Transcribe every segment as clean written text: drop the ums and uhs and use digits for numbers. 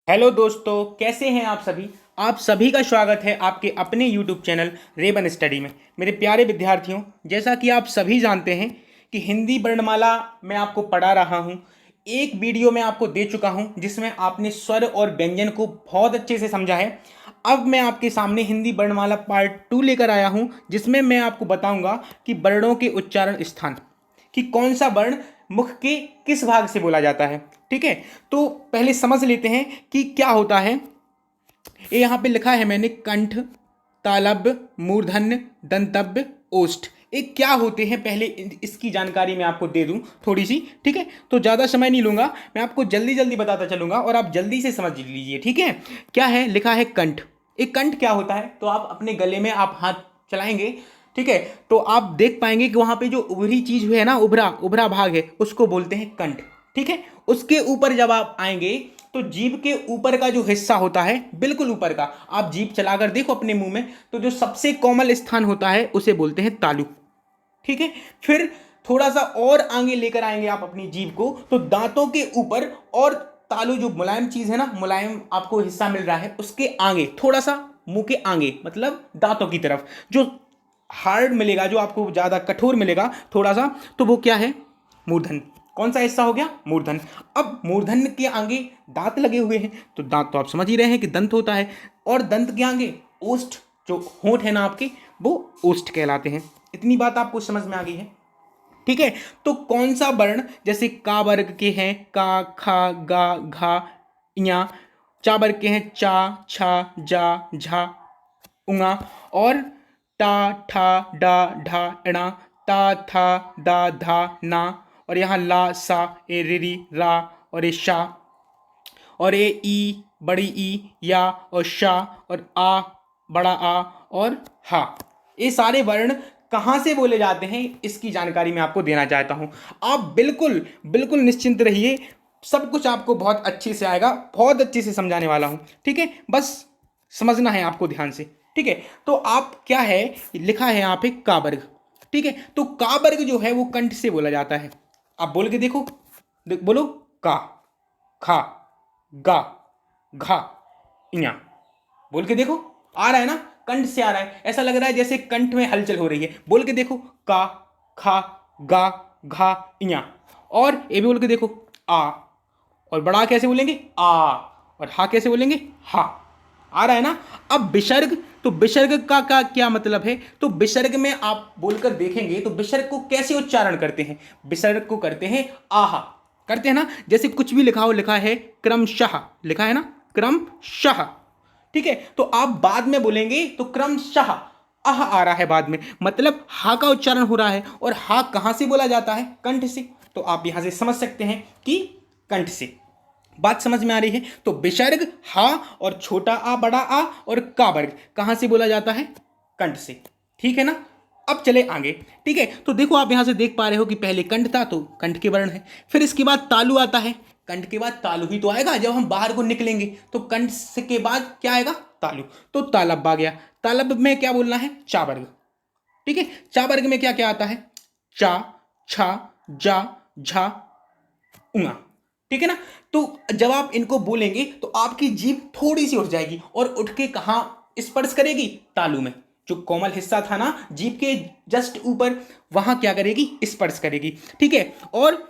Hello दोस्तों, कैसे हैं आप सभी। आप सभी का स्वागत है आपके अपने यूट्यूब चैनल रेबन स्टडी में। मेरे प्यारे विद्यार्थियों, जैसा कि आप सभी जानते हैं कि हिंदी वर्णमाला मैं आपको पढ़ा रहा हूं। एक वीडियो मैं आपको दे चुका हूं जिसमें आपने स्वर और व्यंजन को बहुत अच्छे से समझा है। अब मैं आपके सामने हिंदी वर्णमाला पार्ट 2 लेकर आया हूं, जिसमें मैं आपको बताऊंगा कि वर्णों के उच्चारण स्थान, कि कौन सा वर्ण मुख के किस भाग से बोला जाता है। ठीक है, तो पहले समझ लेते हैं कि क्या होता है। ये यहाँ पे लिखा है मैंने, कंठ, तालव्य, मूर्धन्य, दंतव्य, ओष्ठ। ये क्या होते हैं, पहले इसकी जानकारी मैं आपको दे दूं थोड़ी सी। ठीक है, तो ज़्यादा समय नहीं लूंगा, मैं आपको जल्दी जल्दी बताता चलूंगा और आप जल्दी से समझ लीजिए। ठीक है, क्या है, लिखा है कंठ। एक कंठ क्या होता है, तो आप अपने गले में आप हाथ चलाएंगे, ठीक है, तो आप देख पाएंगे कि वहां पे जो उभरी चीज है ना, उभरा उभरा भाग है, उसको बोलते हैं कंठ। ठीक है, उसके ऊपर जब आप आएंगे तो जीभ के ऊपर का जो हिस्सा होता है, बिल्कुल ऊपर का, आप जीभ चलाकर देखो अपने मुंह में, तो जो सबसे कोमल स्थान होता है उसे बोलते हैं तालु। ठीक है, फिर थोड़ा सा और आगे लेकर आएंगे आप अपनी जीभ को, तो दांतों के ऊपर और तालु जो मुलायम चीज है ना, मुलायम आपको हिस्सा मिल रहा है, उसके आगे थोड़ा सा, मुंह के आगे मतलब दांतों की तरफ जो हार्ड मिलेगा, जो आपको ज्यादा कठोर मिलेगा थोड़ा सा, तो वो क्या है, मूर्धन। कौन सा हिस्सा हो गया, मूर्धन। अब मूर्धन के आगे दांत लगे हुए हैं, तो दांत तो आप समझ ही रहे हैं कि दंत होता है, और दंत के आगे ओष्ठ, जो होंठ है ना आपके, वो ओष्ठ कहलाते हैं। इतनी बात आपको समझ में आ गई है। ठीक है, तो कौन सा वर्ण, जैसे का वर्ग के हैं का, खा, गा, घा, या, चा वर्ग के हैं चा, छा, जा, झा, उंगा, और टा, ठा, डा, ढा, इणा, ता, था, दा, धा, ना, और यहाँ ला, सा, ए, रि, रा, और ए शा, और ए, ई, बड़ी ई, या, और शा, और आ, बड़ा आ, और हा। ये सारे वर्ण कहाँ से बोले जाते हैं, इसकी जानकारी मैं आपको देना चाहता हूं। आप बिल्कुल बिल्कुल निश्चिंत रहिए, सब कुछ आपको बहुत अच्छे से आएगा, बहुत अच्छे से समझाने वाला हूं। ठीक है, बस समझना है आपको ध्यान से। ठीक है, तो आप क्या है, लिखा है यहाँ पे का वर्ग। ठीक है, तो का वर्ग जो है वो कंठ से बोला जाता है। आप बोल के देखो, बोलो, का, खा, गा, घा, इया, बोल के देखो, आ रहा है ना, कंठ से आ रहा है, ऐसा लग रहा है जैसे कंठ में हलचल हो रही है। बोल के देखो, का, खा, गा, घा, इया, और ये भी बोल के देखो, आ, और बड़ा कैसे बोलेंगे, आ, और हा कैसे बोलेंगे, हा। आ रहा है ना। अब विसर्ग, तो विसर्ग का क्या मतलब है, तो विसर्ग में आप बोलकर देखेंगे तो विसर्ग को कैसे उच्चारण करते हैं, विसर्ग को करते हैं आहा, करते हैं ना। जैसे कुछ भी लिखा हो, लिखा है क्रमशः, लिखा है ना क्रमशः। ठीक है, तो आप बाद में बोलेंगे तो क्रमशः आह आ रहा है बाद में, मतलब हा का उच्चारण हो रहा है, और हा कहां से बोला जाता है, कंठ से। तो आप यहां से समझ सकते हैं कि कंठ से। बात समझ में आ रही है। तो विसर्ग हा, और छोटा आ, बड़ा आ, और का वर्ग कहां से बोला जाता है, कंठ से। ठीक है ना। अब चले आगे। ठीक है, तो देखो आप यहां से देख पा रहे हो कि पहले कंठ था, तो कंठ के वर्ण है, फिर इसके बाद तालु आता है। कंठ के बाद तालु ही तो आएगा जब हम बाहर को निकलेंगे, तो कंठ के बाद क्या आएगा, तालु। तो तालब आ गया। तालब में क्या बोलना है, चा वर्ग। ठीक है, चा वर्ग में क्या क्या आता है, चा, छा, जा, झा, उंगा। ठीक है ना। तो जब आप इनको बोलेंगे तो आपकी जीभ थोड़ी सी उठ जाएगी, और उठ के कहां स्पर्श करेगी, तालू में, जो कोमल हिस्सा था ना जीभ के जस्ट ऊपर, वहां क्या करेगी, स्पर्श करेगी। ठीक है, और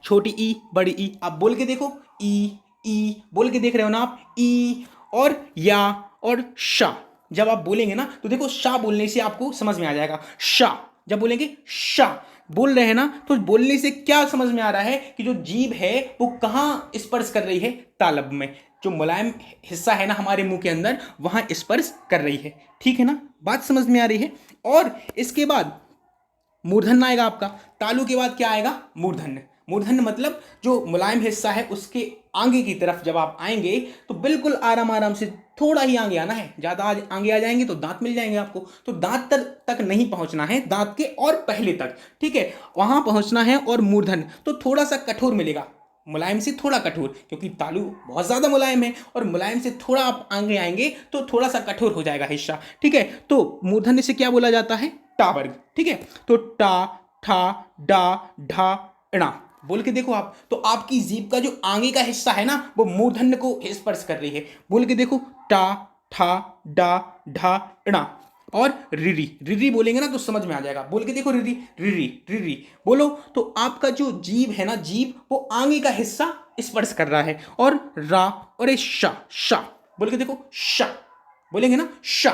छोटी ई, बड़ी ई, आप बोल के देखो, ई बोल के देख रहे हो ना आप, ई, और या, और शा। जब आप बोलेंगे ना तो देखो, शा बोलने से आपको समझ में आ जाएगा, शा। जब बोलेंगे शा, बोल रहे हैं ना, तो बोलने से क्या समझ में आ रहा है कि जो जीभ है वो कहाँ स्पर्श कर रही है, तालब में, जो मुलायम हिस्सा है ना हमारे मुंह के अंदर, वहां स्पर्श कर रही है। ठीक है ना, बात समझ में आ रही है। और इसके बाद मूर्धन्य आएगा आपका। तालु के बाद क्या आएगा, मूर्धन्य। मूर्धन्य मतलब जो मुलायम हिस्सा है उसके आगे की तरफ जब आप आएंगे तो बिल्कुल आराम आराम से थोड़ा ही आगे आना है, ज्यादा आगे आ जाएंगे तो दांत मिल जाएंगे आपको, तो दांत तक नहीं पहुंचना है, दांत के और पहले तक। ठीक है, वहां पहुंचना है। और मूर्धन्य तो थोड़ा सा कठोर मिलेगा, मुलायम से थोड़ा कठोर, क्योंकि तालु बहुत ज्यादा मुलायम है, और मुलायम से थोड़ा आप आगे आएंगे तो थोड़ा सा कठोर हो जाएगा हिस्सा। ठीक है, तो मूर्धन्य से क्या बोला जाता है, टा वर्ग। ठीक है, तो टा, ठा, डा, ढा, इणा। बोल के देखो आप, तो आपकी जीभ का जो आगे का हिस्सा है ना वो मूर्धन्य को स्पर्श कर रही है। बोल के देखो, टा, ठा, डा, ढा, णा और रिरी। रिरी बोलेंगे ना तो समझ में आ जाएगा। बोल के देखो, रिरी, रिरी, रिरी बोलो। तो आपका जो जीभ है ना, जीभ वो आगे का हिस्सा स्पर्श कर रहा है। और रा और शा, शा बोल के देखो, शा बोलेंगे ना, शा।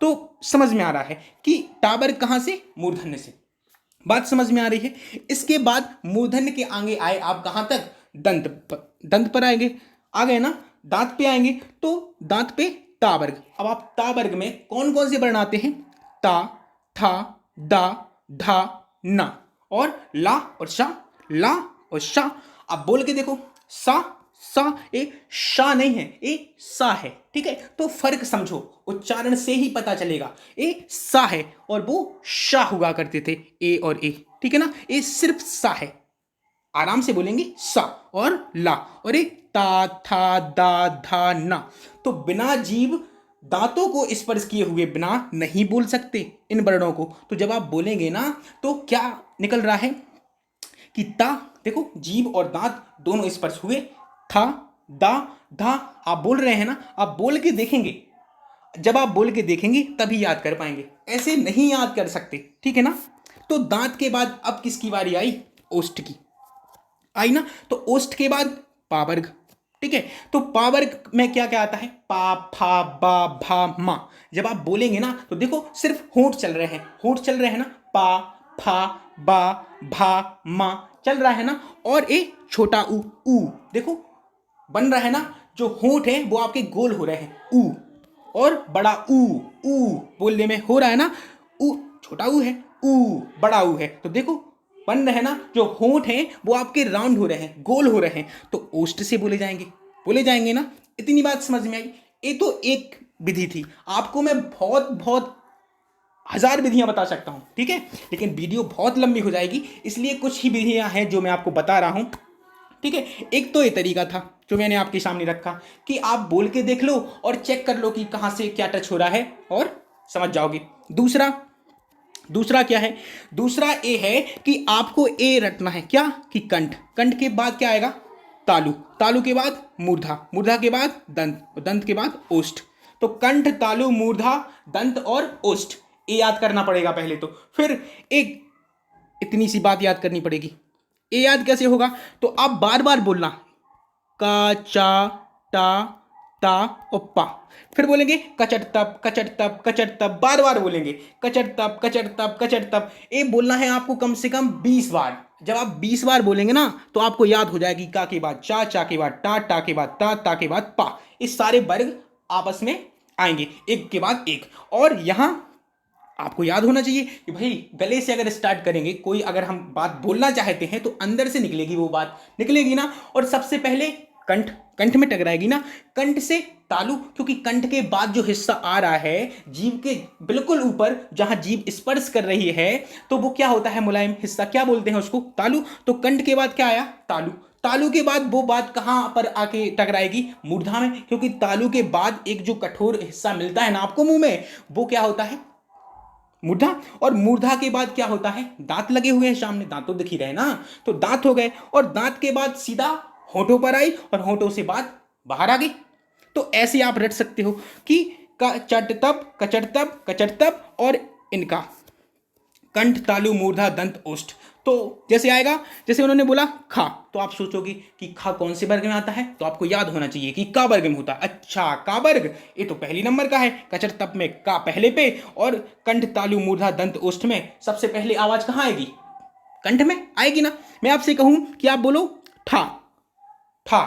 तो समझ में आ रहा है कि टाबर कहां से, मूर्धन्य से। बात समझ में आ रही है। इसके बाद मूर्धन्य के आगे आए आप कहां तक, दंत पर आएंगे। आ गए ना, दांत पे आएंगे तो दांत पे ता वर्ग। अब आप ता वर्ग में कौन कौन से वर्ण आते हैं, ता, था, दा, धा, ना और ला और शा, ला और शा। अब बोल के देखो, सा, सा ए शा नहीं है, ए सा है। ठीक है, तो फर्क समझो, उच्चारण से ही पता चलेगा। ए सा है और वो शा हुआ करते थे, ए और ए। ठीक है ना, ए सिर्फ सा है। आराम से बोलेंगे, सा और ला। और ए ता, था, दा, धा, ना। तो बिना जीभ दांतों को स्पर्श किए हुए बिना नहीं बोल सकते इन वर्णों को। तो जब आप बोलेंगे ना तो क्या निकल रहा है कि ता, देखो जीभ और दांत दोनों स्पर्श हुए, था, दा, धा। आप बोल रहे हैं ना, आप बोल के देखेंगे। जब आप बोल के देखेंगे तभी याद कर पाएंगे, ऐसे नहीं याद कर सकते। ठीक है ना। तो दांत के बाद अब किसकी बारी आई, ओष्ठ की आई ना। तो ओष्ठ के बाद पावर्ग। ठीक है, तो पावर्ग में क्या क्या आता है, पा, फा, बा, भा, मा। जब आप बोलेंगे ना तो देखो सिर्फ होंठ चल रहे हैं, होंठ चल रहे हैं ना, पा, फा, बा, भा, मा चल रहा है ना। और एक छोटा ऊ देखो बन रहा है ना। जो होंठ है वो आपके गोल हो रहे हैं, ऊ। और बड़ा ऊ बोलने में हो रहा है ना, ऊ छोटा ऊ है, ऊ बड़ा ऊ है। तो देखो बन रहे हैं ना, जो होंठ हैं वो आपके राउंड हो रहे हैं, गोल हो रहे हैं। तो ओष्ठ से बोले जाएंगे ना। इतनी बात समझ में आई। ये तो एक विधि थी, आपको मैं बहुत बहुत हजार विधियां बता सकता हूं। ठीक है, लेकिन वीडियो बहुत लंबी हो जाएगी, इसलिए कुछ ही विधियां हैं जो मैं आपको बता रहा हूं। ठीक है, एक तो ये तरीका था जो मैंने आपके सामने रखा कि आप बोल के देख लो और चेक कर लो कि कहां से क्या टच हो रहा है और समझ जाओगे। दूसरा क्या है, दूसरा ए है कि आपको ए रटना है, क्या कि कंठ। कंठ के बाद क्या आएगा, तालु। तालु के बाद मूर्धा, मूर्धा के बाद दंत, दंत के बाद ओष्ठ। तो कंठ, तालु, मूर्धा, दंत और ओष्ठ। ए याद करना पड़ेगा पहले तो, फिर एक इतनी सी बात याद करनी पड़ेगी। ए याद कैसे होगा, तो आप बार बार बोलना, का, चा, टा, ता और पा। फिर बोलेंगे कचट तप, कचट तप, कचट तप, बार बार बोलेंगे कचट तप, कचट तप, कचट तप। ये बोलना है आपको कम से कम 20 बार। जब आप 20 बार बोलेंगे ना तो आपको याद हो जाएगी, का के बाद चा, चा के बाद टा, टा के बाद ता के बाद पा। इस सारे वर्ग आपस में आएंगे एक के बाद एक। और यहां आपको याद होना चाहिए कि भाई गले से अगर स्टार्ट करेंगे, कोई अगर हम बात बोलना चाहते हैं तो अंदर से निकलेगी, वो बात निकलेगी ना। और सबसे पहले कंठ, कंठ में टकराएगी ना, कंठ से तालु, क्योंकि कंठ के बाद जो हिस्सा आ रहा है जीभ के बिल्कुल ऊपर, जहां जीभ स्पर्श कर रही है, तो वो क्या होता है, मुलायम हिस्सा, क्या बोलते हैं उसको, तालु। तो कंठ के बाद क्या आया, तालु। तालु के बाद वो बात कहां पर आके टकराएगी, मूर्धा में, क्योंकि तालु के बाद एक जो कठोर हिस्सा मिलता है ना आपको मुंह में, वो क्या होता है, मूर्धा। और मूर्धा के बाद क्या होता है, दांत लगे हुए हैं सामने, दांत तो दिख ही रहे ना, तो दांत हो गए। और दांत के बाद सीधा होठों पर आई और होठों से बात बाहर आ गई। तो ऐसे आप रट सकते हो कि कचट तप, कचट तप, कचट तप और इनका कंठ, तालु, मूर्धा, दंत, ओष्ठ। तो जैसे आएगा, जैसे उन्होंने बोला खा, तो आप सोचोगे कि खा कौन से वर्ग में आता है, तो आपको याद होना चाहिए कि का वर्ग में होता है। अच्छा, का वर्ग ये तो पहली नंबर का है, कचर तप में का पहले पे, और कंठ, तालु, मूर्धा, दंत, ओष्ठ में सबसे पहले आवाज कहाँ आएगी, कंठ में आएगी ना। मैं आपसे कहूं कि आप बोलो ठा, ठा,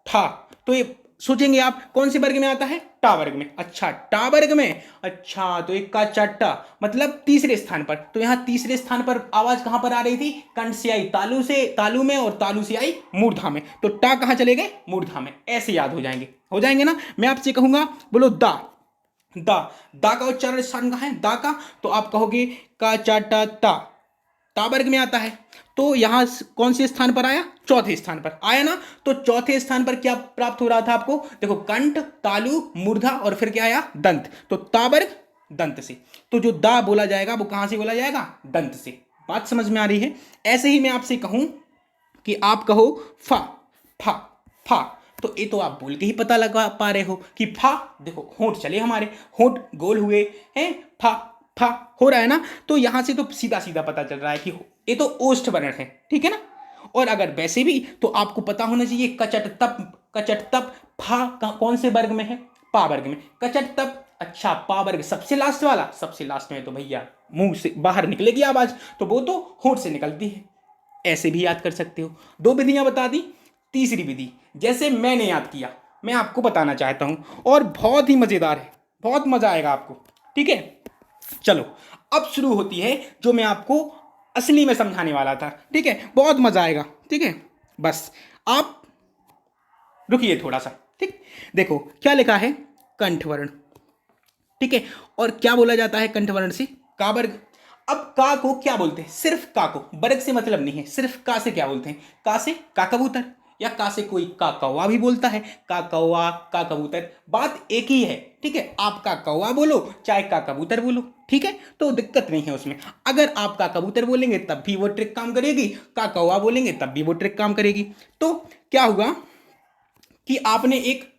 ठा, तो ये सोचेंगे आप कौन से वर्ग में आता है, टा वर्ग में। अच्छा, टा वर्ग में, अच्छा, तो एक का चट्टा मतलब तीसरे स्थान पर। तो यहां तीसरे स्थान पर आवाज कहां पर आ रही थी, कंठ से आई तालु से, तालु में, और तालु से आई मूर्धा में। तो टा कहां चले गए, मूर्धा में। ऐसे याद हो जाएंगे ना। मैं आपसे कहूंगा बोलो दा, दा, दा का उच्चारण स्थान कहां है, दा का, तो आप कहोगे का चाटा ता, ता वर्ग में आता है। तो यहां कौन से स्थान पर आया, चौथे स्थान पर आया ना। तो चौथे स्थान पर क्या प्राप्त हो रहा था आपको, देखो कंठ, तालु, मूर्धा और फिर क्या आया, दंत। तो ता वर्ग दंत से। तो जो दा बोला जाएगा वो कहां से बोला जाएगा, दंत से। बात समझ में आ रही है। ऐसे ही मैं आपसे कहूं कि आप कहो फा, फा, फा, तो ये तो आप बोल के ही पता लगा पा रहे हो कि फा। देखो होंठ चले हमारे, होंठ गोल हुए हैं, फा फा हो रहा है ना। तो यहां से तो सीधा सीधा पता चल रहा है कि ये तो ओष्ठ वर्ण है, ठीक है ना। और अगर वैसे भी तो आपको पता होना चाहिए कचट तप, कचट तप फा कौन से वर्ग में है, पा वर्ग में। कचट तप, अच्छा पा वर्ग सबसे लास्ट वाला, सबसे लास्ट में तो भैया मुंह से बाहर निकलेगी आवाज, तो वो तो होंठ से निकलती है। ऐसे भी याद कर सकते हो। दो विधियां बता दी। तीसरी विधि जैसे मैंने याद किया, मैं आपको बताना चाहता हूं, और बहुत ही मजेदार है, बहुत मजा आएगा आपको, ठीक है। चलो अब शुरू होती है जो मैं आपको असली में समझाने वाला था, ठीक है। बहुत मजा आएगा, ठीक है। बस आप रुकिए थोड़ा सा, ठीक। देखो क्या लिखा है, कंठवर्ण, ठीक है। और क्या बोला जाता है कंठवर्ण से, का वर्ग। अब का को क्या बोलते हैं, सिर्फ का को, वर्ग से मतलब नहीं है, सिर्फ का से क्या बोलते हैं, का से का कबूतर, या का से कोई का कौवा भी बोलता है, का कौवा का कबूतर, बात एक ही है, ठीक है। आप का कौवा बोलो चाहे का कबूतर बोलो, ठीक है, तो दिक्कत नहीं है उसमें। अगर आप का कबूतर बोलेंगे तब भी वो ट्रिक काम करेगी, का कौवा बोलेंगे तब भी वो ट्रिक काम करेगी। तो क्या हुआ कि आपने एक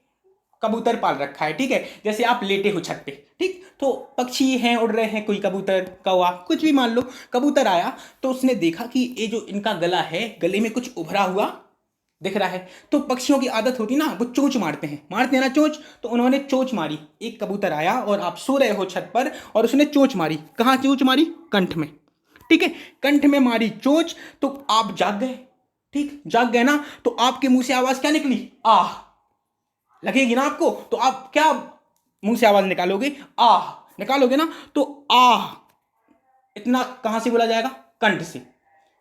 कबूतर पाल रखा है, ठीक है। जैसे आप लेटे हो छत पे, ठीक, तो पक्षी हैं उड़ रहे हैं, कोई कबूतर कौवा कुछ भी मान लो, कबूतर आया तो उसने देखा कि ये जो इनका गला है, गले में कुछ उभरा हुआ दिख रहा है। तो पक्षियों की आदत होती ना, वो चोंच मारते हैं ना चोंच, तो उन्होंने चोंच मारी। एक कबूतर आया और आप सो रहे हो छत पर और उसने चोंच मारी, कहाँ चोंच मारी, कंठ में, ठीक है। कंठ में मारी चोंच, तो आप जाग गए, ठीक, जाग गए ना, तो आपके मुंह से आवाज क्या निकली, आह लगेगी ना आपको, तो आप क्या मुंह से आवाज निकालोगे, आह निकालोगे ना। तो आह इतना कहां से बोला जाएगा, कंठ से।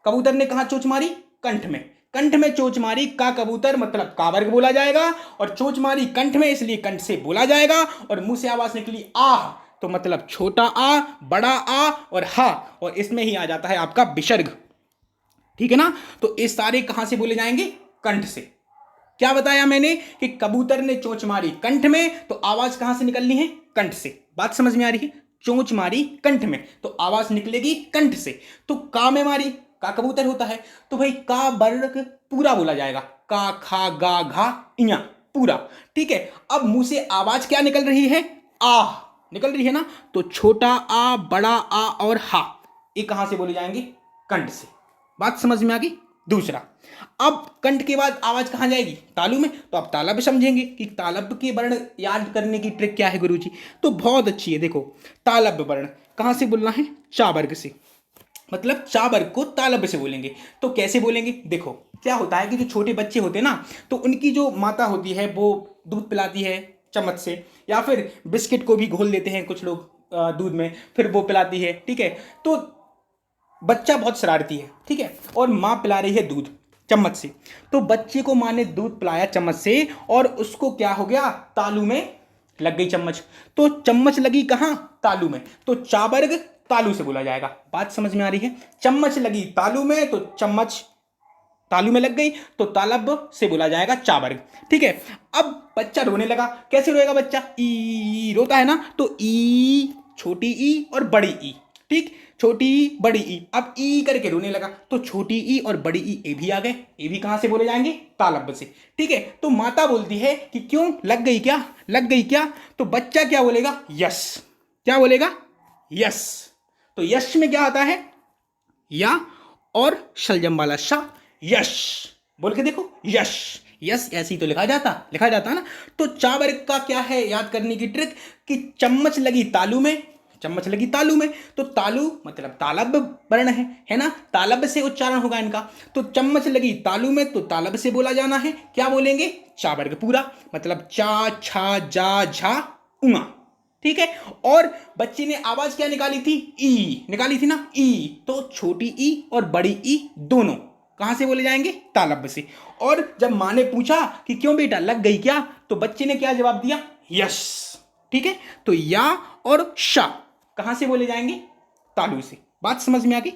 कबूतर ने कहां चोंच मारी, कंठ में, कंठ में चोंच मारी, का कबूतर मतलब का वर्ग बोला जाएगा, और चोंच मारी कंठ में इसलिए कंठ से बोला जाएगा, और मुंह से आवाज निकली आह, तो मतलब छोटा आ, बड़ा आ और हा, और इसमें ही आ जाता है आपका विसर्ग, ठीक है ना। तो ये सारे कहां से बोले जाएंगे, कंठ से। क्या बताया मैंने कि कबूतर ने चोंच मारी कंठ में, तो आवाज कहां से निकलनी है, कंठ से। बात समझ में आ रही है, चोंच मारी कंठ में तो आवाज निकलेगी कंठ से। तो का में मारी, का कबूतर होता है, तो भाई का वर्ग पूरा बोला जाएगा, का खा गा घा इया पूरा, ठीक है। अब मुंह से आवाज क्या निकल रही है, आह निकल रही है ना, तो छोटा आ, बड़ा आ और हा, ये कहां से बोले जाएंगे, कंठ से। बात समझ में आ गई। दूसरा, अब कंठ के बाद आवाज कहां जाएगी, तालु में, तो आप तालब समझेंगे कि तालब के वर्ण याद करने की ट्रिक क्या है गुरुजी। तो बहुत अच्छी है, देखो तालब वर्ण कहां से बोलना है, चा वर्ग से, मतलब चा वर्ग को तालब से बोलेंगे। तो कैसे बोलेंगे, देखो क्या होता है कि जो छोटे बच्चे होते हैं ना, तो उनकी जो माता होती है वो दूध पिलाती है चम्मच से, या फिर बिस्किट को भी घोल देते हैं कुछ लोग दूध में, फिर वो पिलाती है, ठीक है। तो बच्चा बहुत शरारती है, ठीक है, और माँ पिला रही है दूध चम्मच से, तो बच्चे को माँ ने दूध पिलाया चम्मच से, और उसको क्या हो गया, तालू में लग गई चम्मच। तो चम्मच लगी कहाँ, तालू में, तो चा वर्ग तालू से बोला जाएगा। बात समझ में आ रही है, चम्मच लगी तालू में तो चम्मच तालू में लग गई, तो तालब से बोला जाएगा चा वर्ग, ठीक है। अब बच्चा रोने लगा, कैसे रोएगा बच्चा, ई रोता है ना, तो ई छोटी ई और बड़ी ई, ठीक, छोटी ई बड़ी ई, अब ई करके रोने लगा, तो छोटी ई और बड़ी ई ए भी आ गए, ए भी कहां से बोले जाएंगे, तालब से, ठीक है। तो माता बोलती है कि क्यों लग गई क्या, लग गई क्या, तो बच्चा क्या बोलेगा, यस, क्या बोलेगा, यस। तो यश में क्या आता है, या और शलजम वाला शा, यश, बोल के देखो यश, यस ऐसे ही तो लिखा जाता है ना। तो चा वर्ग का क्या है याद करने की ट्रिक, कि चम्मच लगी तालू में, चम्मच लगी तालू में, तो तालू मतलब तालब वर्ण है ना, तालब से उच्चारण होगा इनका। तो चम्मच लगी तालू में तो तालब से बोला जाना है, क्या बोलेंगे, चा वर्ग पूरा, मतलब चा छा जा झा उमा, ठीक है। और बच्चे ने आवाज क्या निकाली थी, ई निकाली थी ना, ई, तो छोटी ई और बड़ी ई दोनों कहां से बोले जाएंगे, तालब से। और जब माँ ने पूछा कि क्यों बेटा लग गई क्या, तो बच्चे ने क्या जवाब दिया, यस, ठीक है। तो या और शा कहां से बोले जाएंगे, तालु से। बात समझ में आ गई।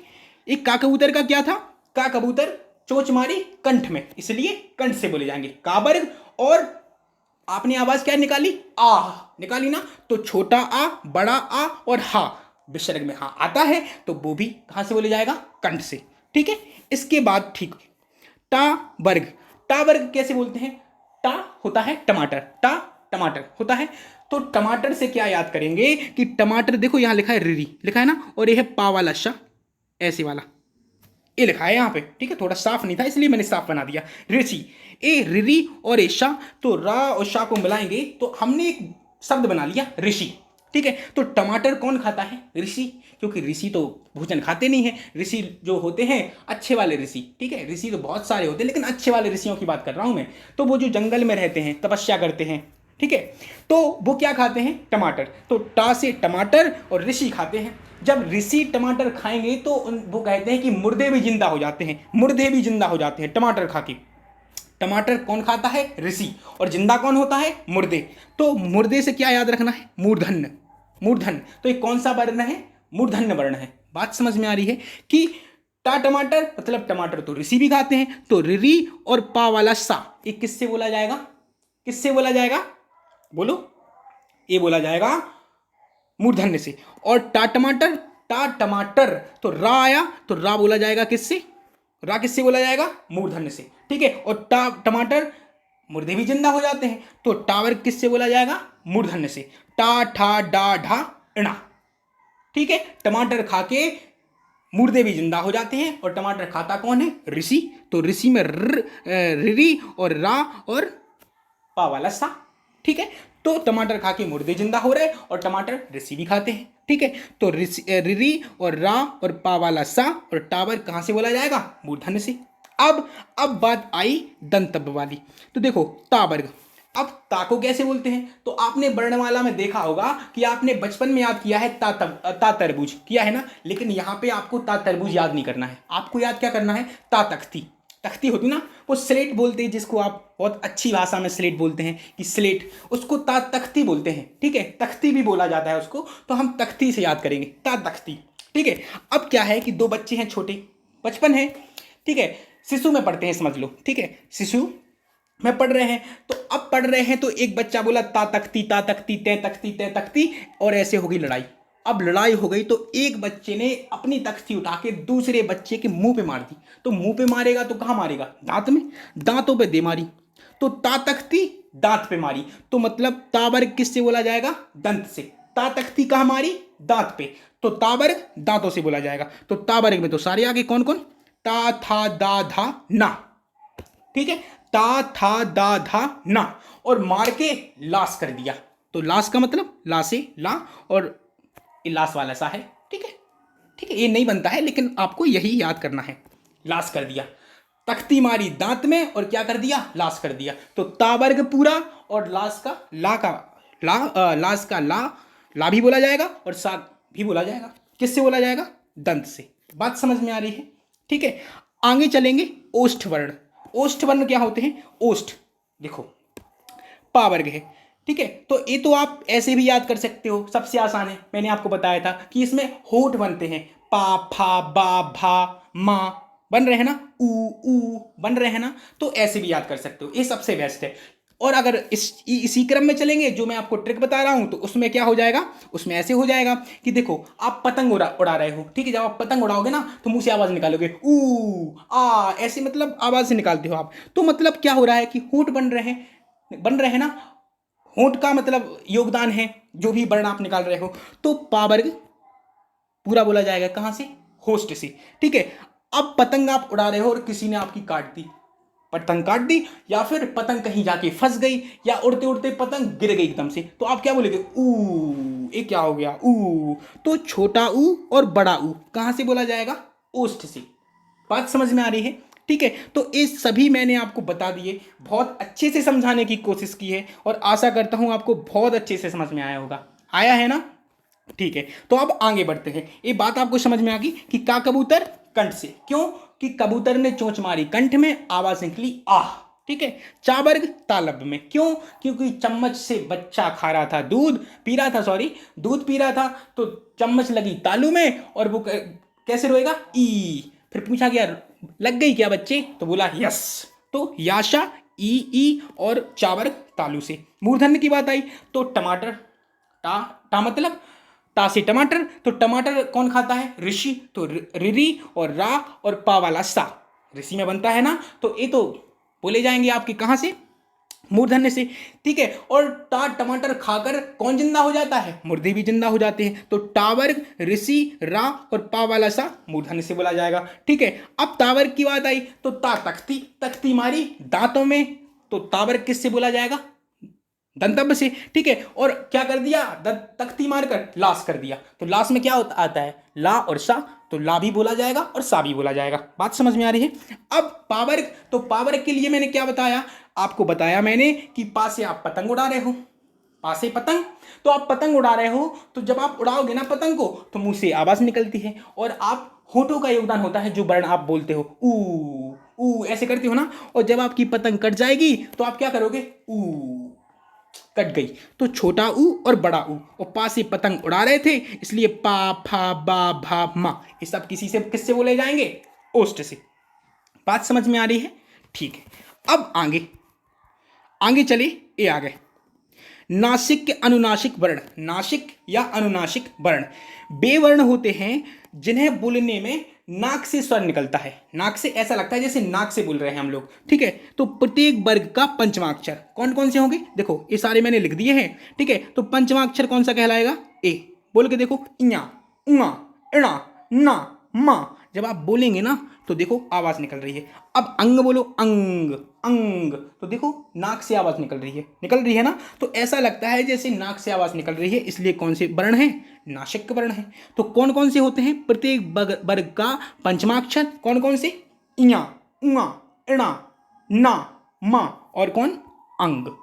एक का कबूतर का क्या था, का कबूतर चोंच मारी कंठ में, इसलिए कंठ से बोले जाएंगे का वर्ग, और आपने आवाज क्या निकाली, आ निकाली ना, तो छोटा आ, बड़ा आ और हा, विसर्ग में हा आता है, तो वो भी कहां से बोले जाएगा, कंठ से, ठीक है। इसके बाद ठीक टा वर्ग, टा वर्ग कैसे बोलते हैं? टा होता है टमाटर, टा टमाटर होता है। तो टमाटर से क्या याद करेंगे कि टमाटर, देखो यहां लिखा है रिरी, लिखा है ना, और ये है पा वाला शा, ऐसे वाला ये लिखा है यहाँ पे, ठीक है। थोड़ा साफ नहीं था इसलिए मैंने साफ बना दिया। ऋषि, ए रिरी और ए शा, तो रा और शा को मिलाएंगे तो हमने एक शब्द बना लिया ऋषि, ठीक है। तो टमाटर कौन खाता है? ऋषि, क्योंकि ऋषि तो भोजन खाते नहीं है। ऋषि जो होते हैं अच्छे वाले ऋषि, ठीक है। ऋषि तो बहुत सारे होते हैं लेकिन अच्छे वाले ऋषियों की बात कर रहा हूं मैं। तो वो जो जंगल में रहते हैं, तपस्या करते हैं, ठीक है, तो वो क्या खाते हैं? टमाटर। तो टा से टमाटर और ऋषि खाते हैं। जब ऋषि टमाटर खाएंगे तो वो कहते हैं कि मुर्दे भी जिंदा हो जाते हैं, मुर्दे भी जिंदा हो जाते हैं टमाटर खा के। टमाटर कौन खाता है? ऋषि। और जिंदा कौन होता है? मुर्दे। तो मुर्दे से क्या याद रखना है? मूर्धन्य, मूर्धन्य। तो ये कौन सा वर्ण है? मूर्धन्य वर्ण है। बात समझ में आ रही है कि टा टमाटर मतलब टमाटर तो ऋषि भी खाते हैं, तो रिरी और पा वाला सा, ये किससे बोला जाएगा? किससे बोला जाएगा? बोलो। ये बोला जाएगा मूर्धन्य से। और टा टमाटर, टा टमाटर तो रा आया, तो रा बोला जाएगा किससे? रा किससे बोला जाएगा? मूर्धन्य से, ठीक है। और टा टमाटर, मुर्दे भी जिंदा हो जाते हैं, तो टावर किससे बोला जाएगा? मूर्धन्य से। टा ठा डा ढा इणा, ठीक है। टमाटर खा के मुर्दे भी जिंदा हो जाते हैं, और टमाटर खाता कौन है? ऋषि। तो ऋषि में रिरी और रा और पा वाला सा, ठीक है। तो टमाटर खा के मुर्दे जिंदा हो रहे और टमाटर ऋषि भी खाते हैं, ठीक है। तो रिरी और रा और पा वाला सा और टावर कहां से बोला जाएगा? मूर्धन्य से। अब बात आई दंतव्य वाली। तो देखो ता वर्ग, अब ता को कैसे बोलते हैं? तो आपने वर्णमाला में देखा होगा कि आपने बचपन में याद किया है ता तरबूज किया है ना, लेकिन यहां पे आपको ता तरबूज याद नहीं करना है। आपको याद क्या करना है? ता तख्ती, तख्ती होती ना, वो स्लेट बोलते हैं जिसको आप बहुत अच्छी भाषा में स्लेट बोलते हैं कि स्लेट, उसको ता तख्ती बोलते हैं, ठीक है। तख्ती भी बोला जाता है उसको, तो हम तख्ती से याद करेंगे, ता तख्ती, ठीक है। अब क्या है कि दो बच्चे हैं छोटे, बचपन है, ठीक है, शिशु में पढ़ते हैं समझ लो, ठीक है, शिशु में पढ़ रहे हैं। तो अब पढ़ रहे हैं तो एक बच्चा बोला ता तख्ती तय तख्ती तय तख्ती, और ऐसे होगी लड़ाई। अब लड़ाई हो गई तो एक बच्चे ने अपनी तख्ती उठा के दूसरे बच्चे के मुंह पे मार दी। तो मुंह पे मारेगा तो कहां मारेगा? दांत में, दांतों पे दे मारी, तो ता तख्ती दांत पे मारी। तो मतलब तावर्ग किससे बोला जाएगा? दंत से। ता तख्ती कहां मारी? दांत पे, तो तावर्ग दांतों से बोला जाएगा। तो तावर्ग में तो सारे आगे कौन कौन? ता था दा धा ना, ठीक है, ता था दा धा ना, और मार के लाश कर दिया। तो लाश का मतलब ला से ला, और लाश वाला सा है, ठीक है, ठीक है। ये नहीं बनता है लेकिन आपको यही याद करना है। लाश कर दिया, तख्ती मारी दांत में और क्या कर दिया? लाश कर दिया। तो तावर्ग पूरा और लाश का ला का लाश का ला भी बोला जाएगा और सा भी बोला जाएगा। किससे बोला जाएगा? दंत से। बात समझ में आ रही है, ठीक है। आगे चलेंगे ओष्ठ वर्ण। ओष्ठ वर्ण क्या होते हैं? ओष्ठ देखो पा वर्ग है, ठीक है। तो ये तो आप ऐसे भी याद कर सकते हो, सबसे आसान है। मैंने आपको बताया था कि इसमें होठ बनते हैं, पा फा बा भा मा बन रहे हैं ना, ऊ बन रहे हैं ना, तो ऐसे भी याद कर सकते हो, ये सबसे बेस्ट है। और अगर इसी क्रम में चलेंगे जो मैं आपको ट्रिक बता रहा हूं, तो उसमें क्या हो जाएगा? उसमें ऐसे हो जाएगा कि देखो आप पतंग उड़ा रहे हो, ठीक है। जब आप पतंग उड़ाओगे ना तो मुंह से आवाज निकालोगे ऊ आ, ऐसे मतलब आवाज से निकालते हो आप। तो मतलब क्या हो रहा है कि होंठ बन रहे हैं ना। होंठ का मतलब योगदान है, जो भी वर्ण आप निकाल रहे हो। तो पावर्ग पूरा बोला जाएगा कहां से? होस्ट से, ठीक है। अब पतंग आप उड़ा रहे हो और किसी ने आपकी काट दी, पतंग काट दी, या फिर पतंग कहीं जाके फंस गई, या उड़ते उड़ते पतंग गिर गई एकदम से, तो आप क्या बोलेगे? ऊ, ये क्या हो गया? ऊ। तो छोटा ऊ और बड़ा ऊ कहां से बोला जाएगा? ओष्ठ से। बात समझ में आ रही है, ठीक है। तो ये सभी मैंने आपको बता दिए, बहुत अच्छे से समझाने की कोशिश की है, और आशा करता हूं आपको बहुत अच्छे से समझ में आया होगा। आया है ना? ठीक है, तो अब आगे बढ़ते हैं। ये बात आपको समझ में आ गई कि का कबूतर कंठ से, क्यों? कि कबूतर ने चोंच मारी कंठ में, आवाज निकली आह, ठीक है। चावर्ग तालब में, क्यों? क्योंकि चम्मच से बच्चा खा रहा था, दूध पी रहा था, तो चम्मच लगी तालू में और वो कैसे रोएगा? ई। फिर पूछा गया लग गई क्या बच्चे? तो बोला यस। तो याशा ई और चावर्ग तालू से। मूर्धन्य की बात आई तो टमाटर, टा मतलब ता से टमाटर, तो टमाटर कौन खाता है? ऋषि। तो रिरी और रा और पा वाला सा, ऋषि में बनता है ना, तो ये तो बोले जाएंगे आपके कहाँ से, मूर्धन्य से। ठीक है, और टा टमाटर खाकर कौन जिंदा हो जाता है, मुर्दे भी जिंदा हो जाते हैं। तो टावर्ग, ऋषि, रा और पा वाला सा मूर्धन्य से बोला जाएगा। ठीक है, अब तावर्ग की बात आई तो ता तख्ती, तख्ती मारी दांतों में, तो तावर्ग किससे बोला जाएगा, दंतव्य से। ठीक है, और क्या कर दिया, तख्ती मारकर लाश कर दिया, तो लाश में क्या आता है, ला और सा, तो ला भी बोला जाएगा और सा भी बोला जाएगा। बात समझ में आ रही है। अब पावर्ग, तो पावर्ग के लिए मैंने क्या बताया, आपको बताया मैंने कि पा से आप पतंग उड़ा रहे हो, पा से पतंग, तो आप पतंग उड़ा रहे हो, तो जब आप उड़ाओगे ना पतंग को तो मुंह से आवाज निकलती है, और आप होठों का योगदान होता है, जो वर्ण आप बोलते हो ऊ ऐसे करते हो ना, और जब आपकी पतंग कट जाएगी तो आप क्या करोगे, ऊ कट गई, तो छोटा ऊ और बड़ा ऊ, और पा से पतंग उड़ा रहे थे इसलिए पा फा बा भा मा, ये सब किसी से किससे बोले जाएंगे, ओष्ठ से। बात समझ में आ रही है। ठीक है, अब आगे आगे चले, ये आ गए नासिक के अनुनासिक वर्ण। नासिक या अनुनासिक वर्ण वे वर्ण होते हैं जिन्हें बोलने में नाक से स्वर निकलता है, नाक से, ऐसा लगता है जैसे नाक से बोल रहे हैं हम लोग। ठीक है, तो प्रत्येक वर्ग का पंचमाक्षर कौन कौन से होंगे, देखो ये सारे मैंने लिख दिए हैं। ठीक है, तो पंचमाक्षर कौन सा कहलाएगा, ए, बोल के देखो, इया, उआ, इणा, ना, मा, जब आप बोलेंगे ना तो देखो आवाज निकल रही है। अब अंग बोलो, अंग, अंग, तो देखो नाक से आवाज निकल रही है ना, तो ऐसा लगता है जैसे नाक से आवाज निकल रही है, इसलिए कौन से वर्ण है, नासिक वर्ण है। तो कौन कौन से होते हैं, प्रत्येक वर्ग का पंचमाक्षर कौन कौन से, इया, उआ, इणा, ना, मा, और कौन, अंग।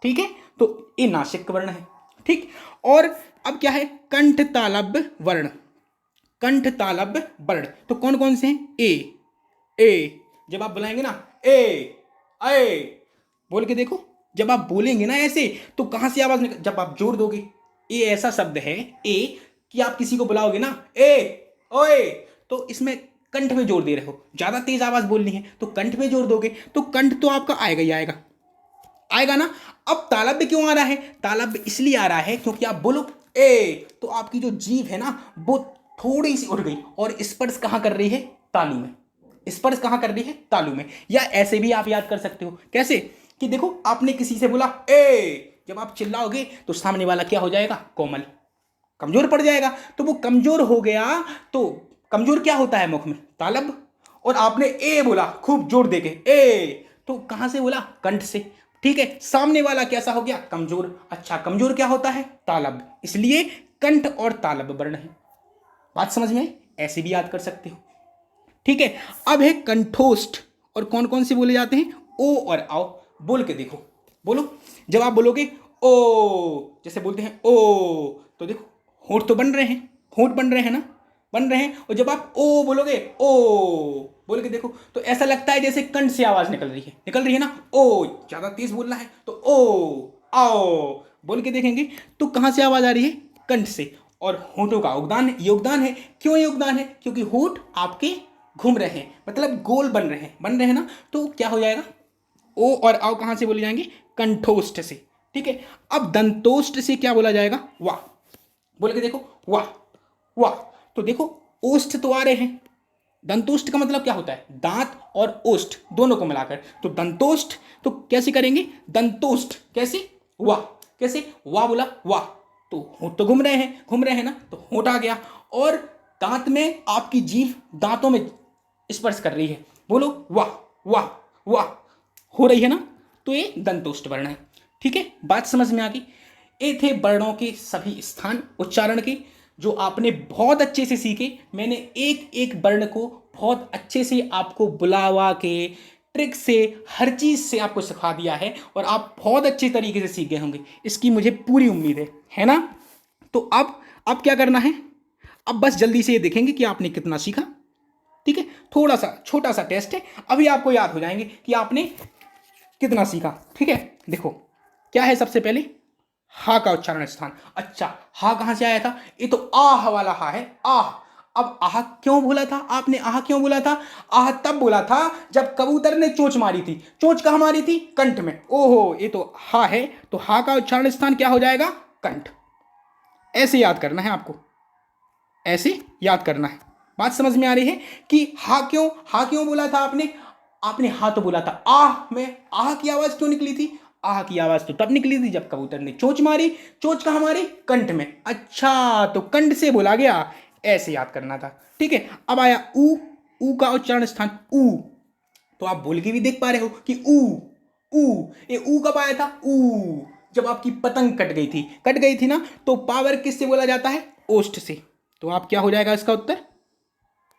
ठीक है, तो ये नासिक वर्ण है। ठीक, और अब क्या है, कंठ तालव्य वर्ण। कंठ तालव्य वर्ण तो कौन कौन से हैं, ए, जब आप बुलाएंगे ना ए बोल के देखो, जब आप बोलेंगे ना ऐसे तो कहां से आवाज निकल, जब आप जोर दोगे, ए ऐसा शब्द है ए कि आप किसी को बुलाओगे ना ए ओए, तो इसमें कंठ में जोर दे रहे हो, ज्यादा तेज आवाज बोलनी है तो कंठ में जोर दोगे, तो कंठ तो आपका आएगा ही आएगा ना। अब तालव्य क्यों आ रहा है, तालव्य इसलिए आ रहा है क्योंकि आप बोलो ए तो आपकी जो जीभ है ना वो थोड़ी सी उठ गई, और स्पर्श कहां कर रही है, तालू में, स्पर्श कहां कर रही है, तालू में। या ऐसे भी आप याद कर सकते हो, कैसे कि देखो आपने किसी से बोला ए, जब आप चिल्लाओगे तो सामने वाला क्या हो जाएगा, कोमल, कमजोर पड़ जाएगा, तो वो कमजोर हो गया, तो कमजोर क्या होता है मुख में, तालव्य, और आपने ए बोला खूब जोर देके ए, तो कहां से बोला, कंठ से। ठीक है, सामने वाला कैसा हो गया, कमजोर। अच्छा, कमजोर क्या होता है, तालव्य, इसलिए कंठ और तालव्य वर्ण है। बात समझ में, ऐसे भी याद कर सकते हो। ठीक है, अब है कंठोष्ठ, और कौन कौन से बोले जाते हैं, ओ और आओ, बोल के देखो, बोलो, जब आप बोलोगे ओ, जैसे बोलते हैं ओ, तो देखो होंठ तो बन रहे हैं, होंठ बन रहे हैं ना, बन रहे हैं, और जब आप ओ बोलोगे ओ बोल के देखो तो ऐसा लगता है जैसे कंठ से आवाज निकल रही है ना, ओ ज्यादा तेज बोलना है तो ओ आओ बोल के देखेंगे तो कहां से आवाज आ रही है, कंठ से। और होठों का योगदान है, क्यों योगदान है, क्योंकि होठ आपके घूम रहे हैं, मतलब गोल बन रहे हैं ना, तो क्या हो जाएगा, ओ और आओ कहां से बोले जाएंगे, कंठोष्ठ से। ठीक है, अब दंतोष्ठ से क्या बोला जाएगा, वाह, बोल के देखो, वाह वाह, तो देखो ओष्ठ तो आ रहे हैं, दंतोष्ठ का मतलब क्या होता है, दांत और ओष्ठ दोनों को मिलाकर, तो दंतोष्ठ, तो कैसे करेंगे, दंतोष्ठ कैसे, वाह, कैसे, वाह बोला वाह, तो होंठ तो घूम रहे हैं ना, तो होंठ आ गया, और दांत में आपकी जीभ दांतों में स्पर्श कर रही है, बोलो वाह वाह वाह, हो रही है ना, तो ये दंतोष्ठ वर्ण है। ठीक है, बात समझ में आ गई। ये थे वर्णों के सभी स्थान उच्चारण के, जो आपने बहुत अच्छे से सीखे। मैंने एक एक वर्ण को बहुत अच्छे से आपको बुलावा के ट्रिक से, हर चीज से आपको सिखा दिया है, और आप बहुत अच्छे तरीके से सीख गए होंगे, इसकी मुझे पूरी उम्मीद है ना। तो अब क्या करना है, अब बस जल्दी से ये देखेंगे कि आपने कितना सीखा। ठीक है, थोड़ा सा छोटा सा टेस्ट है, अभी आपको याद हो जाएंगे कि आपने कितना सीखा। ठीक है, देखो क्या है, सबसे पहले हा का उच्चारण स्थान। अच्छा, हा कहां से आया था, ये तो आह वाला हा है, आह। अब आह क्यों बोला था आपने, आह क्यों बोला था, आह तब बोला था जब कबूतर ने चोंच मारी थी, चोंच कहां मारी थी, कंठ में, ओहो ये तो हा है, तो हा का उच्चारण स्थान क्या हो जाएगा, कंठ। ऐसे याद करना है आपको, ऐसे याद करना है, बात समझ में आ रही है कि हा क्यों बोला था आपने? आपने हा तो बोला था, आह में आह की आवाज क्यों निकली थी? आह की आवाज तो तब निकली थी जब कबूतर ने चोंच मारी। चोंच कहाँ मारी? कंठ में। अच्छा, तो कंठ से बोला गया, ऐसे याद करना था। ठीक है, अब आया ऊ का उच्चारण स्थान ऊ। तो आप बोल के भी देख पा रहे हो कि ऊ। ये ऊ कब आया था? ऊ जब आपकी पतंग कट गई थी ना, तो पावर किससे बोला जाता है? ओष्ठ से। तो आप क्या हो जाएगा इसका उत्तर?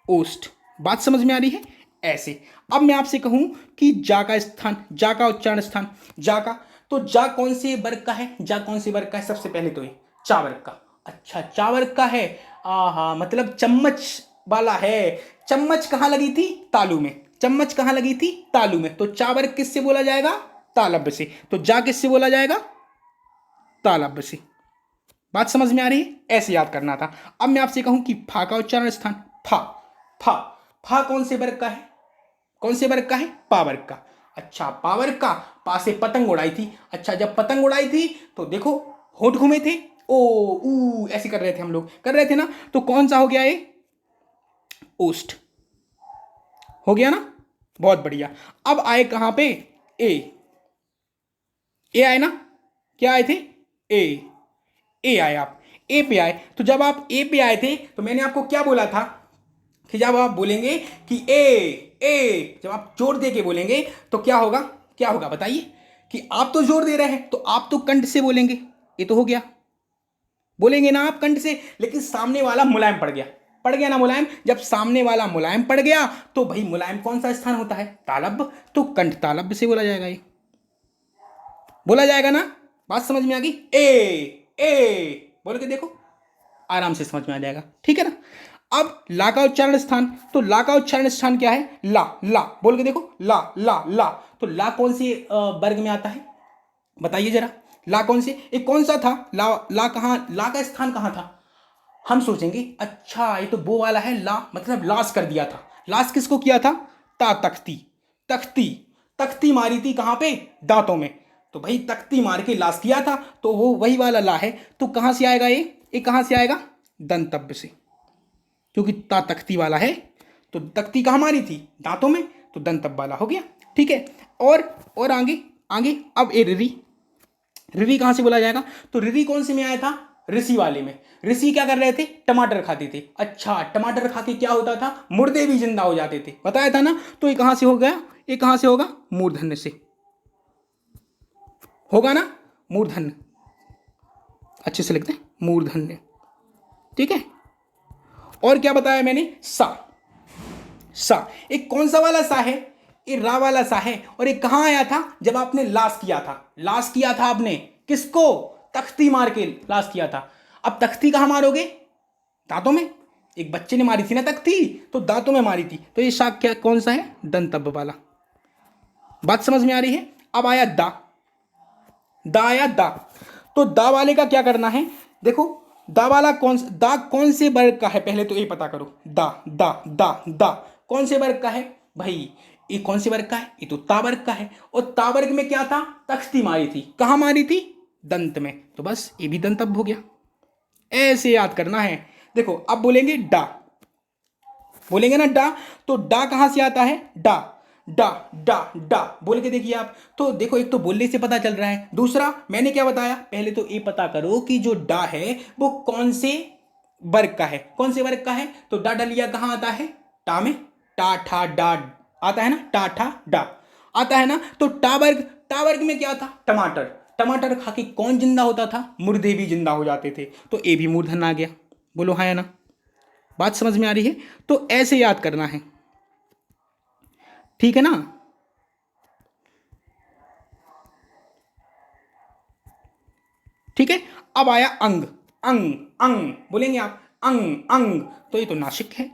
ओष्ठ। बात समझ में आ रही है? ऐसे। अब मैं आपसे कहूं कि जा का स्थान, जा का उच्चारण स्थान, जा का, तो जा कौन से वर्ग का है? जा कौन से वर्ग का है? सबसे पहले तो ये चा वर्ग का। अच्छा, चा वर्ग का है। आहा, मतलब चम्मच वाला है। चम्मच कहां लगी थी? तालू में। चम्मच कहां लगी थी? तालू में। तो चा वर्ग किससे बोला जाएगा? तालब्य से। तो जा किससे बोला जाएगा? तालब्य से। बात समझ में आ रही है? ऐसे याद करना था। अब मैं आपसे कहूं कि फा का उच्चारण स्थान, फा। फा फा कौन से वर्ग का है? कौन से वर्ग का है? पा वर्ग का। अच्छा, पा वर्ग का। पा से पतंग उड़ाई थी। अच्छा, जब पतंग उड़ाई थी तो देखो होठ घूमे थे, ओ ऊ ऐसे कर रहे थे, हम लोग कर रहे थे ना। तो कौन सा हो गया ये? ओष्ठ हो गया ना। बहुत बढ़िया। अब आए कहां पे? ए। ए आए ना? क्या आए थे? ए। ए आए आप। ए पे आए। तो जब आप ए पे आए थे तो मैंने आपको क्या बोला था कि जब आप बोलेंगे कि ए, जब आप जोर दे के बोलेंगे तो क्या होगा? क्या होगा बताइए? कि आप तो जोर दे रहे हैं तो आप तो कंठ से बोलेंगे, ये तो हो गया। बोलेंगे ना आप कंठ से, लेकिन सामने वाला मुलायम पड़ गया ना मुलायम। जब सामने वाला मुलायम पड़ गया तो भाई मुलायम कौन सा स्थान होता है? तालब्य। तो कंठ तालब्य से बोला जाएगा, ये बोला जाएगा ना। बात समझ में आ गई? ए बोल के देखो, आराम से समझ में आ जाएगा। ठीक है ना। अब ला का उच्चारण स्थान, तो ला का उच्चारण स्थान क्या है? ला। ला बोल के देखो, ला ला ला। तो ला कौन से वर्ग में आता है? बताइए जरा। ला कौन से, एक कौन सा था? ला कहां, ला का स्थान कहां था? हम सोचेंगे अच्छा ये तो वो वाला है, ला मतलब लाश कर दिया था। लाश किसको किया था? तख्ती। तख्ती तख्ती मारी थी कहां पे? दांतों में। तो भाई तख्ती मार के लाश किया था, तो वो वही वाला ला है। तो कहां से आएगा ये कहां से आएगा? दंतब्य से, क्योंकि तख्ती वाला है। तो तख्ती कहां मारी थी? दांतों में। तो दंतब वाला हो गया। ठीक है। और आगे आगे अब ए रिरी। रिरी कहां से बोला जाएगा? तो रिरी कौन से में आया था? ऋषि वाले में। ऋषि क्या कर रहे थे? टमाटर खाते थे। अच्छा, टमाटर खा के क्या होता था? मुर्दे भी जिंदा हो जाते थे, बताया था ना। तो ये कहां से हो गया? ये कहां से होगा? मूर्धन्य से होगा ना। मूर्धन्य, अच्छे से लिखते हैं, मूर्धन्य। ठीक है। और क्या बताया मैंने? सा। सा एक कौन सा वाला सा है? ये रा वाला सा है। और ये कहां आया था? जब आपने लाश किया था। लाश किया था आपने किसको? तख्ती मार के लाश किया था। अब तख्ती कहां मारोगे? दांतों में। एक बच्चे ने मारी थी ना तख्ती, तो दांतों में मारी थी। तो ये शाक क्या कौन सा है? दंतब्य वाला। बात समझ में आ रही है? अब आया दा। दा आया दा। तो दा वाले का क्या करना है? देखो, दा वाला दा कौन से वर्ग का है? पहले तो ये पता करो। दा दा दा दा कौन से वर्ग का है भाई? ये कौन से वर्ग का है? ये तो ता वर्ग का है। और ता वर्ग में क्या था? तख्ती मारी थी। कहां मारी थी? दंत में। तो बस ये भी दंतब्य हो गया। ऐसे याद करना है। देखो, अब बोलेंगे डा। बोलेंगे ना डा, तो डा कहां से आता है? डा डा डा डा बोल के देखिए आप। तो देखो, एक तो बोलने से पता चल रहा है, दूसरा मैंने क्या बताया? पहले तो ये पता करो कि जो डा है वो कौन से वर्ग का है। कौन से वर्ग का है? तो डा डलिया कहां आता है? टा में। टा ठा डा आता है ना, टा ठा डा आता है ना। तो टा वर्ग में क्या था? टमाटर। टमाटर खा के कौन जिंदा होता था? मुर्दे भी जिंदा हो जाते थे। तो ए भी मूर्धन आ गया। बोलो हाँ या ना। बात समझ में आ रही है? तो ऐसे याद करना है। ठीक है ना। ठीक है। अब आया अंग। अंग अंग बोलेंगे आप, अंग अंग। तो ये तो नासिक है।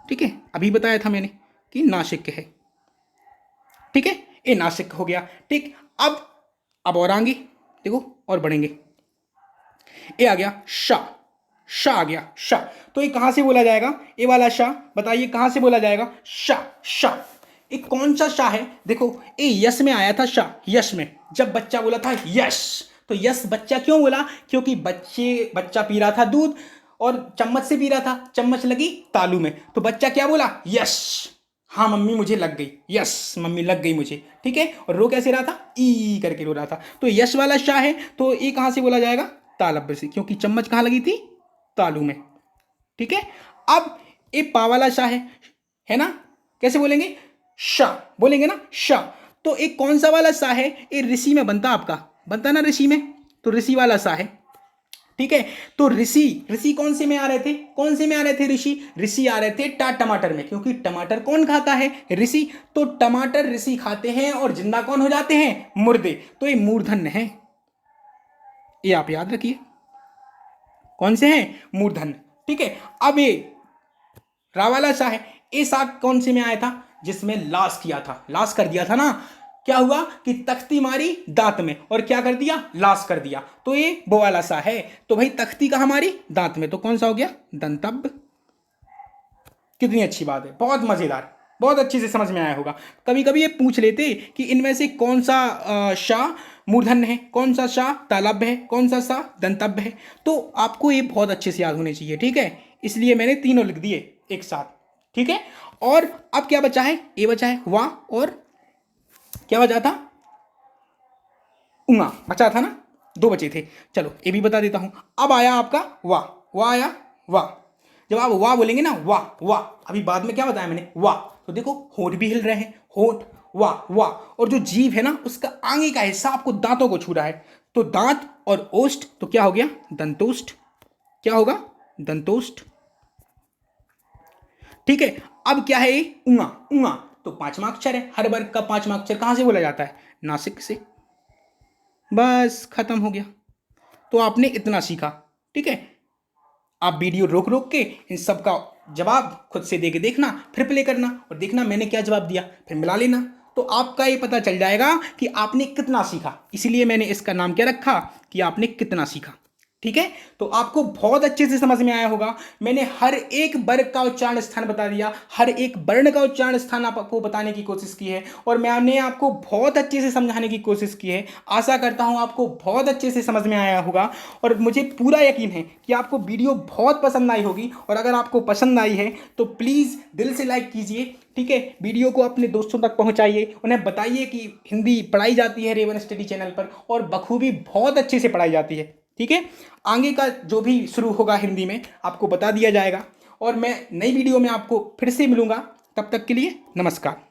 ठीक है, अभी बताया था मैंने कि नासिक है। ठीक है, ये नासिक हो गया। ठीक। अब और आगे देखो, और बढ़ेंगे। ये आ गया शा। शा आ गया, शा। तो ये कहां से बोला जाएगा? ये वाला शा बताइए कहां से बोला जाएगा? शा। शा एक कौन सा शा है? देखो, ये यश में आया था। शा यश में, जब बच्चा बोला था यश। तो यश बच्चा क्यों बोला? क्योंकि बच्चा पी रहा था दूध, और चम्मच से पी रहा था, चम्मच लगी तालू में, तो बच्चा क्या बोला? यस, हाँ मम्मी मुझे लग गई, यस मम्मी लग गई मुझे, ठीक है। और रो कैसे रहा था? ई करके रो रहा था। तो यश वाला शाह है, तो ये कहाँ से बोला जाएगा? तालब्य से, क्योंकि चम्मच कहाँ लगी थी? तालू में, ठीक है। अब ये पा वाला शाह है ना, कैसे बोलेंगे? शाह बोलेंगे ना, शाह। तो एक कौन सा वाला सा है? ये ऋषि में बनता, आपका बनता ना ऋषि में, तो ऋषि वाला सा है, ठीक है। तो ऋषि कौन से में आ रहे थे? कौन से में आ रहे थे ऋषि? ऋषि आ रहे थे टमाटर में, क्योंकि टमाटर कौन खाता है? ऋषि। तो टमाटर ऋषि खाते हैं और जिंदा कौन हो जाते हैं? मुर्दे। तो ये मूर्धन्य है, ये आप याद रखिए, कौन से हैं? मूर्धन्य, ठीक है। अब ये रा वाला सा है, ये सा कौन से में आया था? जिसमें लाश किया था, लाश कर दिया था ना। क्या हुआ कि तख्ती मारी दांत में और क्या कर दिया? लाश कर दिया। तो ये वो वाला सा है। तो भाई तख्ती का हमारी दांत में, तो कौन सा हो गया? दंतब्य। कितनी अच्छी बात है, बहुत मजेदार, बहुत अच्छे से समझ में आया होगा। कभी कभी ये पूछ लेते कि इनमें से कौन सा शाह मूर्धन्य है, कौन सा शाह तालब्य है, कौन सा शाह दंतब्य है, तो आपको ये बहुत अच्छे से याद होने चाहिए, ठीक है। इसलिए मैंने तीनों लिख दिए एक साथ, ठीक है। और अब क्या बचा है? ये बचा है वाह, और क्या बचा था? उंगा बचा था ना, दो बचे थे। चलो ये भी बता देता हूं। अब आया आपका वाह, वाह आया वाह। जब आप वाह बोलेंगे ना, वाह वाह, अभी बाद में क्या बताया मैंने? वाह। तो देखो होंठ भी हिल रहे हैं, होंठ, वाह वाह। और जो जीभ है ना, उसका आगे का हिस्सा आपको दांतों को छू रहा है, तो दांत और ओष्ठ, तो क्या हो गया? दंतोष्ठ। क्या होगा? दंतोष्ठ, ठीक है। अब क्या है? उंगा, उंगा तो पांचवा अक्षर है। हर वर्ग का पांचवा अक्षर कहां से बोला जाता है? नासिक से। बस खत्म हो गया। तो आपने इतना सीखा, ठीक है। आप वीडियो रोक रोक के इन सब का जवाब खुद से दे के देखना, फिर प्ले करना और देखना मैंने क्या जवाब दिया, फिर मिला लेना। तो आपका ये पता चल जाएगा कि आपने कितना सीखा। इसीलिए मैंने इसका नाम क्या रखा कि आपने कितना सीखा, ठीक है। तो आपको बहुत अच्छे से समझ में आया होगा। मैंने हर एक वर्ग का उच्चारण स्थान बता दिया, हर एक वर्ण का उच्चारण स्थान आपको बताने की कोशिश की है, और मैंने आपको बहुत अच्छे से समझाने की कोशिश की है। आशा करता हूं आपको बहुत अच्छे से समझ में आया होगा, और मुझे पूरा यकीन है कि आपको वीडियो बहुत पसंद आई होगी। और अगर आपको पसंद आई है तो प्लीज़ दिल से लाइक कीजिए, ठीक है। वीडियो को अपने दोस्तों तक पहुंचाइए, उन्हें बताइए कि हिंदी पढ़ाई जाती है रेवन स्टडी चैनल पर, और बखूबी बहुत अच्छे से पढ़ाई जाती है, ठीक है। आगे का जो भी शुरू होगा हिंदी में आपको बता दिया जाएगा, और मैं नई वीडियो में आपको फिर से मिलूंगा। तब तक के लिए नमस्कार।